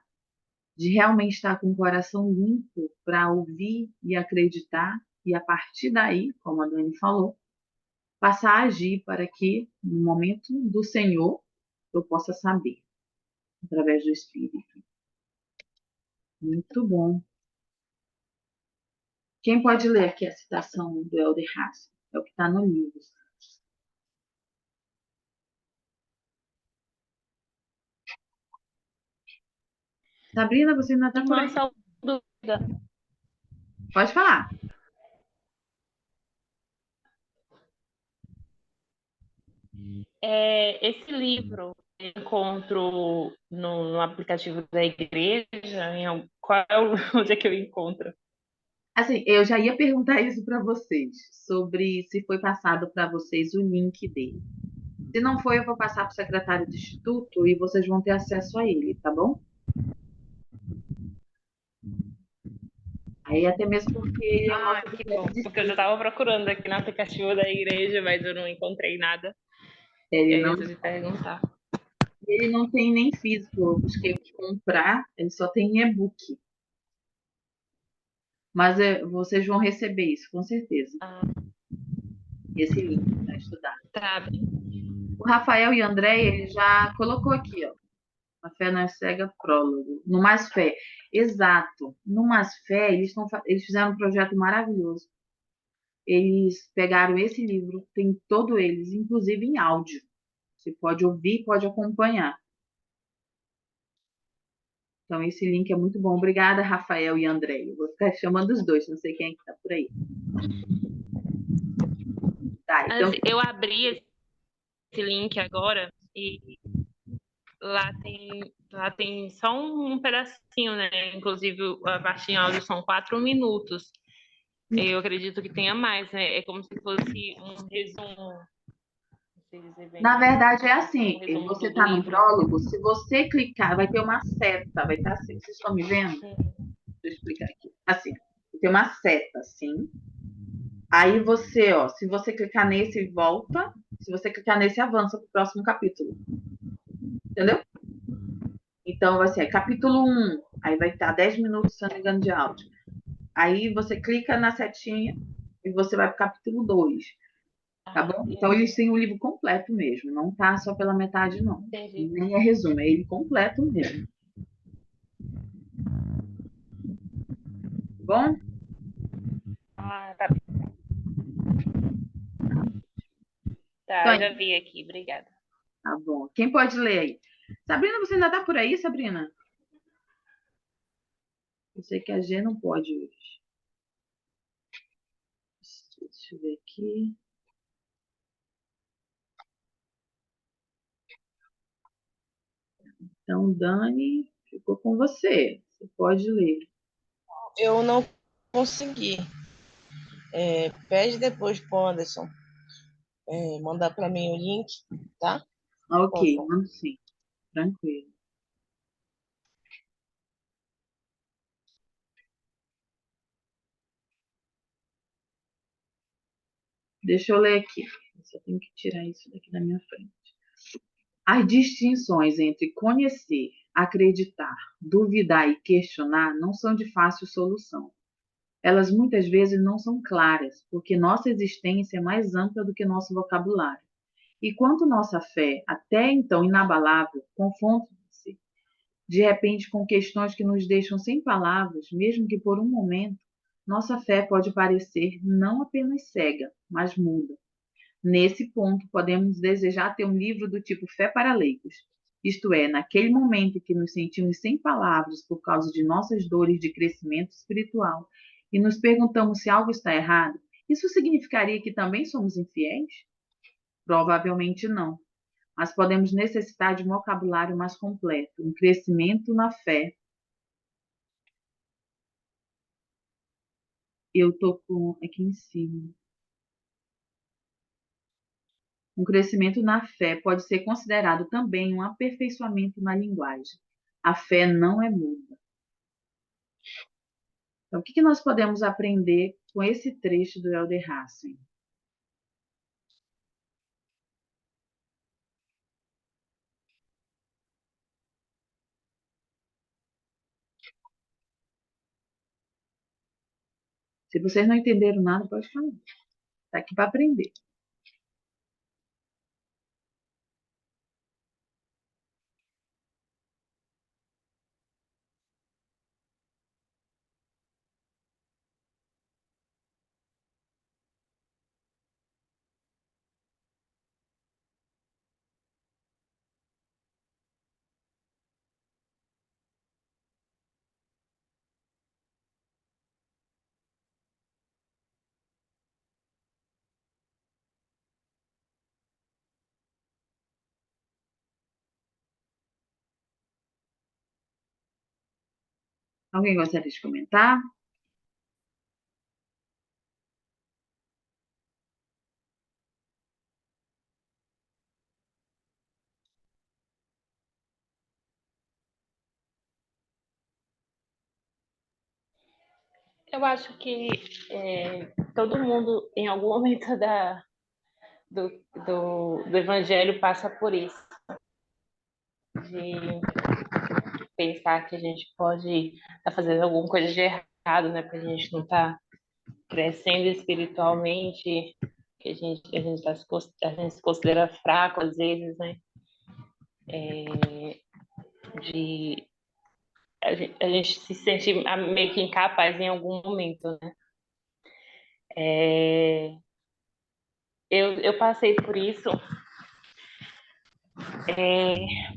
de realmente estar com o coração limpo para ouvir e acreditar, e a partir daí, como a Dani falou, passar a agir para que, no momento do Senhor, eu possa saber, através do Espírito. Muito bom. Quem pode ler aqui a citação do Elder Haas? É o que está no livro. Sabrina, você ainda está por Irmã, aí? só dúvida. Pode falar. Esse livro eu encontro no aplicativo da igreja, qual é onde é que eu encontro? Assim, eu já ia perguntar isso para vocês, sobre se foi passado para vocês o link dele. Se não foi, eu vou passar para o secretário do instituto e vocês vão ter acesso a ele, tá bom? Aí até mesmo porque ele é o Ah, nosso que bom, arquiteto de porque eu já estudo. estava procurando aqui no aplicativo da igreja, mas eu não encontrei nada. E Ele aí não, resolvi perguntar. ele não tem nem físico, eu busquei comprar, ele só tem em e-book. Mas vocês vão receber isso, com certeza, Ah, esse link para estudar. tá bem. O Rafael e o André, ele já colocou aqui, ó. A Fé não é cega, prólogo. No Mais Fé. Exato. No Mais Fé, eles fizeram um projeto maravilhoso. Eles pegaram esse livro, tem todo eles, inclusive em áudio. Você pode ouvir, pode acompanhar. Então, esse link é muito bom. Obrigada, Rafael e André. Eu vou ficar chamando os dois, não sei quem é que está por aí. Tá, então, Assim, eu abri esse link agora e lá tem só um pedacinho, né? Inclusive, a parte em áudio são 4 minutos. Eu acredito que tenha mais, né? É como se fosse um resumo, não sei dizer na bem, verdade, é um assim: resumo você do está no livro. prólogo, se você clicar, vai ter uma seta, vai estar assim. Vocês estão me vendo? Deixa eu explicar aqui. Assim, tem uma seta, assim. Aí você, ó, se você clicar nesse, volta. Se você clicar nesse, avança para o próximo capítulo. Entendeu? Então, vai ser capítulo 1. Aí vai estar 10 minutos, se não me engano, de áudio. Aí você clica na setinha e você vai para o capítulo 2. Tá Ah, bom? Então, eles têm o livro completo mesmo. Não tá só pela metade, não. entendi. Nem é resumo, é ele completo mesmo. Tá bom? Ah, tá, tá, Então, já vi aqui, obrigada. tá bom. Quem pode ler aí? Sabrina, você ainda tá por aí, Sabrina? Eu sei que a G não pode hoje. Deixa eu ver aqui. Então, Dani, ficou com você. Você pode ler. Eu não consegui. Pede depois pro Anderson mandar para mim o link, tá? Ah, Por ok, favor. mando sim. Tranquilo. Deixa eu ler aqui. Eu só tenho que tirar isso daqui da minha frente. As distinções entre conhecer, acreditar, duvidar e questionar não são de fácil solução. Elas muitas vezes não são claras, porque nossa existência é mais ampla do que nosso vocabulário. E quanto nossa fé, até então inabalável, confronta-se de repente com questões que nos deixam sem palavras, mesmo que por um momento, nossa fé pode parecer não apenas cega, mas muda. Nesse ponto, podemos desejar ter um livro do tipo Fé para Leigos, isto é, naquele momento em que nos sentimos sem palavras por causa de nossas dores de crescimento espiritual e nos perguntamos se algo está errado, isso significaria que também somos infiéis? Provavelmente não, mas podemos necessitar de um vocabulário mais completo, um crescimento na fé. Eu estou com aqui em cima. Um crescimento na fé pode ser considerado também um aperfeiçoamento na linguagem. A fé não é muda. Então, o que nós podemos aprender com esse trecho do Elder Hassen? Se vocês não entenderam nada, pode falar. Está aqui para aprender. Alguém gostaria de comentar? Eu acho que todo mundo, em algum momento do, do evangelho, passa por isso, de pensar que a gente pode estar fazendo alguma coisa de errado, né? Porque a gente não está crescendo espiritualmente, que a gente se considera fraco às vezes, né? De a gente se sente meio que incapaz em algum momento, né? Eu passei por isso,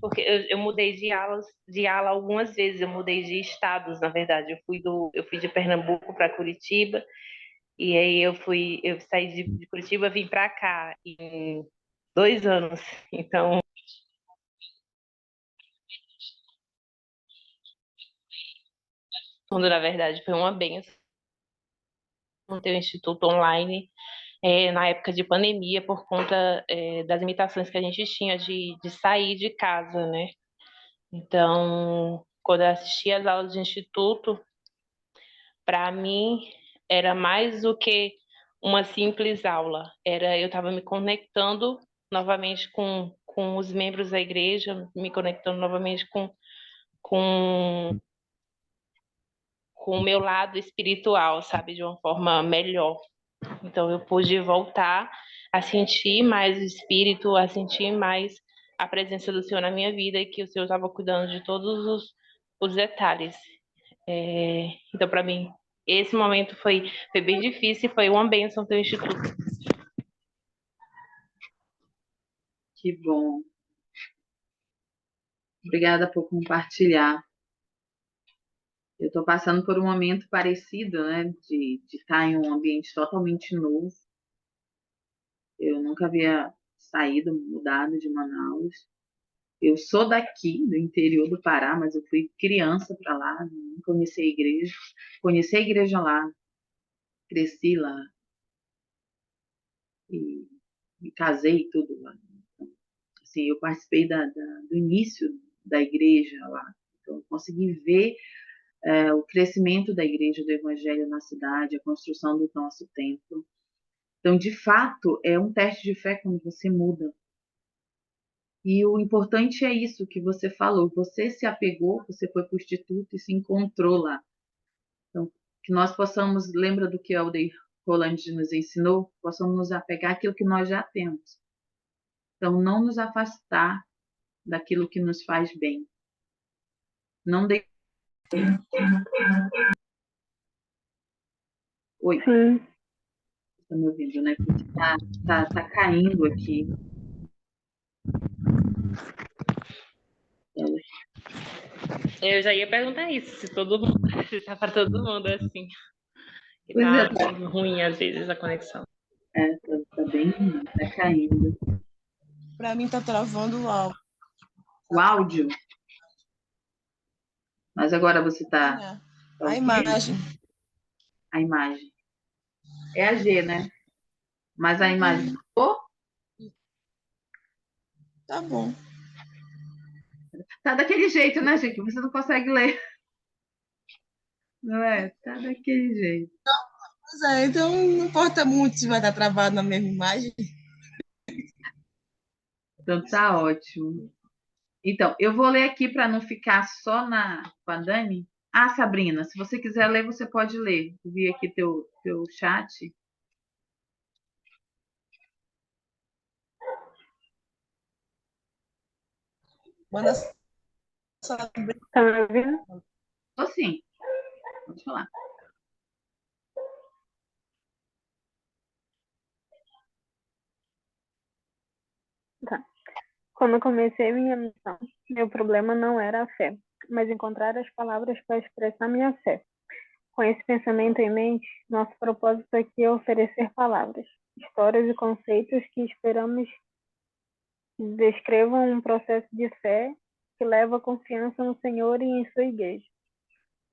porque eu mudei de ala algumas vezes, eu mudei de estados, na verdade. Eu fui de Pernambuco para Curitiba, e aí eu saí de Curitiba, vim para cá em 2 anos. Então, quando na verdade foi uma benção ter um instituto online na época de pandemia, por conta das limitações que a gente tinha de sair de casa, né? Então, quando eu assistia às aulas de instituto, para mim era mais do que uma simples aula. Eu estava me conectando novamente com os membros da igreja, me conectando novamente com, com o meu lado espiritual, sabe, de uma forma melhor. Então eu pude voltar a sentir mais o espírito, a sentir mais a presença do Senhor na minha vida e que o Senhor estava cuidando de todos os detalhes. Então, para mim, esse momento foi bem difícil, foi uma bênção ter o Instituto. Que bom. Obrigada por compartilhar. Eu estou passando por um momento parecido, né, de estar em um ambiente totalmente novo. Eu nunca havia saído, mudado de Manaus. Eu sou daqui, do interior do Pará, mas eu fui criança para lá, não conheci a igreja. Conheci a igreja lá, cresci lá e me casei e tudo lá. Assim, eu participei do início da igreja lá. Então, eu consegui ver o crescimento da igreja do evangelho na cidade, a construção do nosso templo. Então, de fato, é um teste de fé quando você muda. E o importante é isso que você falou. Você se apegou, você foi para o instituto e se encontrou lá. Então, que nós possamos, lembra do que o Aldeir Roland nos ensinou? Possamos nos apegar àquilo que nós já temos. Então, não nos afastar daquilo que nos faz bem. Não de... Oi, Sim, está me ouvindo, né? Porque tá caindo aqui. Eu já ia perguntar isso, se todo mundo, se tá para todo mundo assim, que Pois é, tá ruim às vezes a conexão. tá bem, tá caindo. Para mim tá travando o áudio. O áudio, mas agora você tá A ok? imagem. A imagem. É a G, né? Mas a imagem mudou? Tá bom. Tá daquele jeito, né, gente? Você não consegue ler. Não é? Tá daquele jeito. Pois é, então não importa muito se vai estar travado na mesma imagem. Então tá ótimo. Então, eu vou ler aqui para não ficar só com a Dani. Ah, Sabrina, se você quiser ler, você pode ler. Eu vi aqui teu chat. Manda saber. tá me ouvindo? Tô sim, pode falar. Tá. Quando comecei minha missão, meu problema não era a fé, mas encontrar as palavras para expressar minha fé. Com esse pensamento em mente, nosso propósito aqui é oferecer palavras, histórias e conceitos que esperamos descrevam um processo de fé que leva confiança no Senhor e em sua igreja.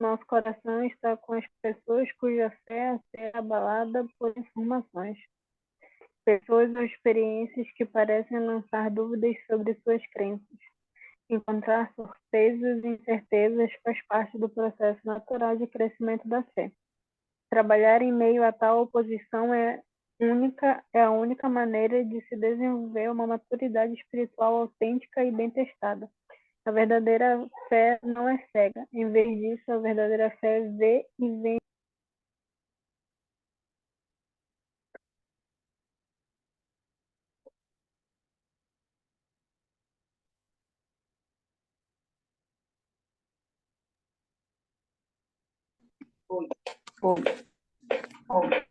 nosso coração está com as pessoas cuja fé é abalada por informações, pessoas ou experiências que parecem lançar dúvidas sobre suas crenças. Encontrar surpresas e incertezas faz parte do processo natural de crescimento da fé. Trabalhar em meio a tal oposição é a única maneira de se desenvolver uma maturidade espiritual autêntica e bem testada. A verdadeira fé não é cega. Em vez disso, a verdadeira fé vê e vence. Oi. Oi.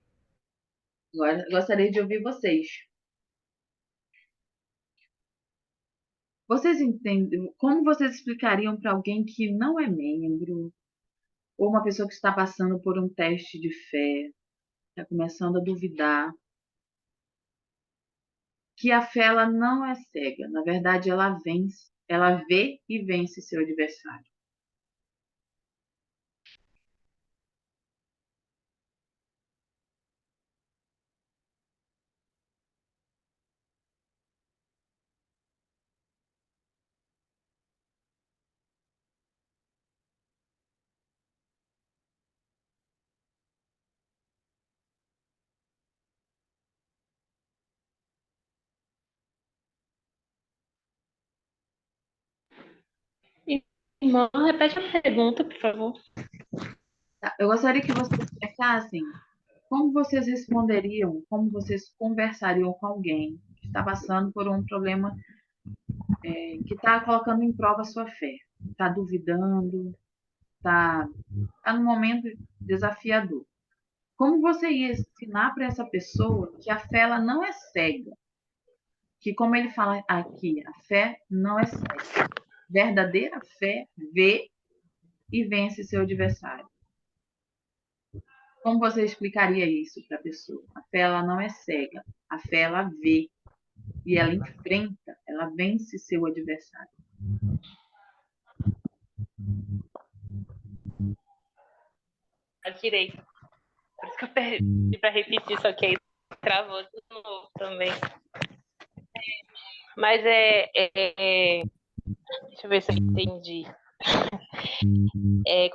Agora, gostaria de ouvir vocês. Vocês entendem? Como vocês explicariam para alguém que não é membro, ou uma pessoa que está passando por um teste de fé, está começando a duvidar, que a fé ela não é cega, na verdade ela vence, ela vê e vence seu adversário. Irmão, repete a pergunta, por favor. Tá? Eu gostaria que vocês pensassem como vocês responderiam, como vocês conversariam com alguém que está passando por um problema que está colocando em prova a sua fé, está duvidando, está num momento desafiador. Como você ia ensinar para essa pessoa que a fé ela não é cega? Que, como ele fala aqui, a fé não é cega. Verdadeira fé vê e vence seu adversário. Como você explicaria isso para a pessoa? A fé ela não é cega. A fé ela vê e ela enfrenta, ela vence seu adversário. À direita. Por isso que eu pedi para repetir, só que aí travou de novo também. Mas deixa eu ver se eu entendi.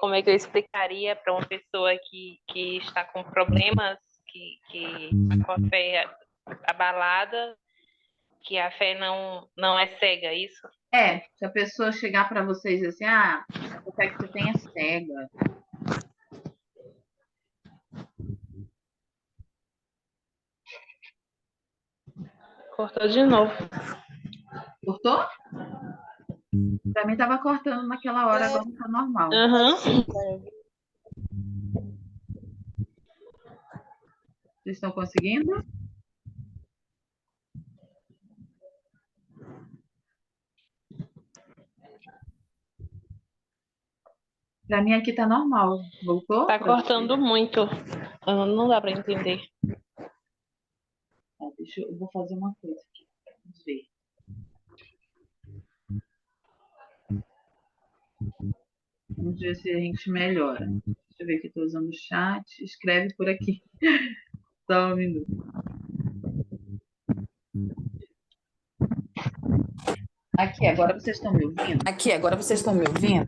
Como é que eu explicaria para uma pessoa que está com problemas, que está com a fé abalada, que a fé não é cega, isso? Se a pessoa chegar para vocês assim, a fé que você tem é cega. Cortou de novo. Cortou? Para mim estava cortando naquela hora, agora está normal. Vocês estão conseguindo? Para mim aqui está normal. Voltou? Tá cortando muito. Não dá para entender. Eu vou fazer uma coisa aqui. Vamos ver. Vamos ver se a gente melhora. Deixa eu ver aqui, estou usando o chat. Escreve por aqui. Só um minuto. Aqui, agora vocês estão me ouvindo? Aqui, agora vocês estão me ouvindo?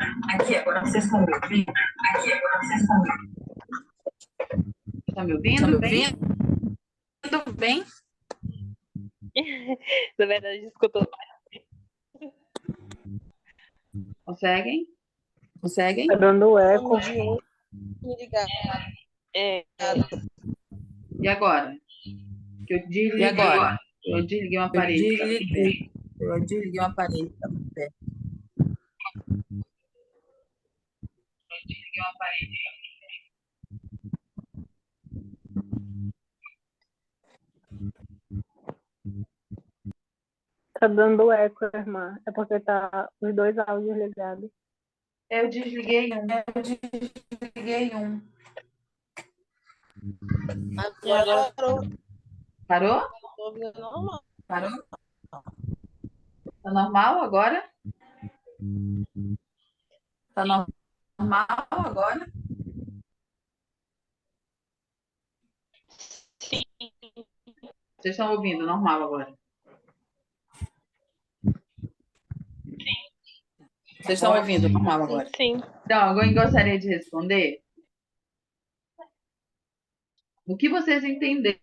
Estão me ouvindo? Tudo bem? Na verdade, escutou. Conseguem? Tá dando eco. E agora? Que eu desliguei. E agora? Eu desliguei o aparelho. Eu desliguei o aparelho. Tá dando eco, irmã. É porque tá os dois áudios ligados. Eu desliguei um. Agora parou. Parou? Tô ouvindo normal. Parou? Tá normal agora? Tá normal normal agora? Sim, Vocês estão ouvindo normal agora? Vocês estão ouvindo normal agora? sim. Então, alguém gostaria de responder? O que vocês entenderam